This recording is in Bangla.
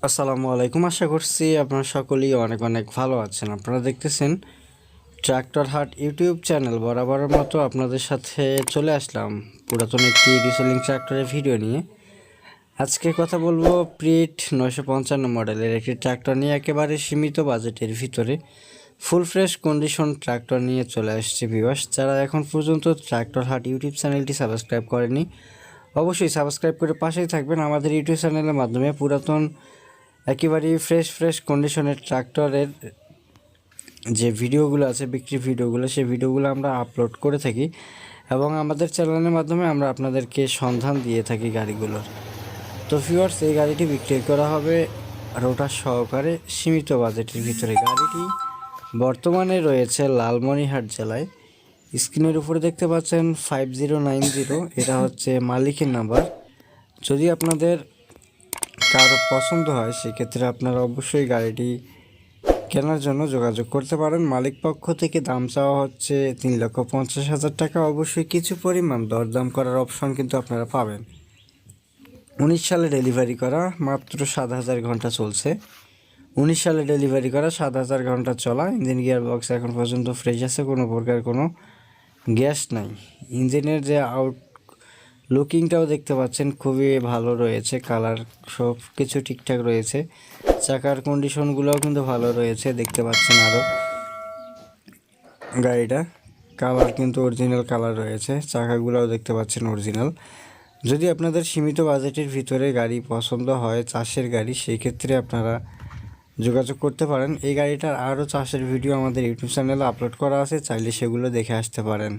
আসসালামু আলাইকুম। আশা করছি আপনারা সকলেই অনেক অনেক ভালো আছেন। আপনারা দেখতেছেন ট্রাক্টর হাট ইউটিউব চ্যানেল। বরাবরের মতো আপনাদের সাথে চলে আসলাম পুরাতন একটি রিসেলিং ট্রাক্টরের ভিডিও নিয়ে। আজকে কথা বলবো প্রিট 955 মডেলের একটি ট্রাক্টর নিয়ে। একেবারে সীমিত বাজেটের ভিতরে ফুল ফ্রেশ কন্ডিশন ট্রাক্টর নিয়ে চলে আসছে ভিউয়ার্স। যারা এখন পর্যন্ত ট্রাক্টর হাট ইউটিউব চ্যানেলটি সাবস্ক্রাইব করেনি, অবশ্যই সাবস্ক্রাইব করে পাশেই থাকবেন। আমাদের ইউটিউব চ্যানেলের মাধ্যমে পুরাতন একেবারেই ফ্রেশ কন্ডিশনের ট্রাক্টরের যে ভিডিওগুলো আছে, বিক্রি ভিডিওগুলো, সেই ভিডিওগুলো আমরা আপলোড করে থাকি এবং আমাদের চ্যানেলের মাধ্যমে আমরা আপনাদেরকে সন্ধান দিয়ে থাকি গাড়িগুলোর। তো ভিউয়ার্স, এই গাড়িটি বিক্রি করা হবে রোটার সহকারে সীমিত বাজেটের ভিতরে। গাড়িটি বর্তমানে রয়েছে লালমনিরহাট জেলায়। স্ক্রিনের উপরে দেখতে পাচ্ছেন 5090, এটা হচ্ছে মালিকের নাম্বার। যদি আপনাদের কারো পছন্দ হয় সেক্ষেত্রে আপনারা অবশ্যই গাড়িটি কেনার জন্য যোগাযোগ করতে পারেন। মালিক পক্ষ থেকে দাম চাওয়া হচ্ছে 3,50,000 টাকা। অবশ্যই কিছু পরিমাণ দরদাম করার অপশন কিন্তু আপনারা পাবেন। 19 সালে ডেলিভারি করা, মাত্র 7,000 ঘন্টা চলছে। 19 সালে ডেলিভারি করা, 7,000 ঘন্টা চলা। ইঞ্জিন গিয়ার বক্স এখন পর্যন্ত ফ্রেশ আছে, কোনো প্রকার কোনো গ্যাস নাই। ইঞ্জিনের যে লুকিংটাও দেখতে পাচ্ছেন খুবই ভালো রয়েছে, কালার সব কিছু ঠিকঠাক রয়েছে। চাকার কন্ডিশনগুলোও কিন্তু ভালো রয়েছে, দেখতে পাচ্ছেন। আরও গাড়িটা কালার কিন্তু অরিজিনাল কালার রয়েছে, চাকাগুলোও দেখতে পাচ্ছেন অরিজিনাল। যদি আপনাদের সীমিত বাজেটের ভিতরে গাড়ি পছন্দ হয়, চাষের গাড়ি, সেই ক্ষেত্রে আপনারা যোগাযোগ করতে পারেন। এই গাড়িটার আরও চাষের ভিডিও আমাদের ইউটিউব চ্যানেলে আপলোড করা আছে, চাইলে সেগুলো দেখে আসতে পারেন।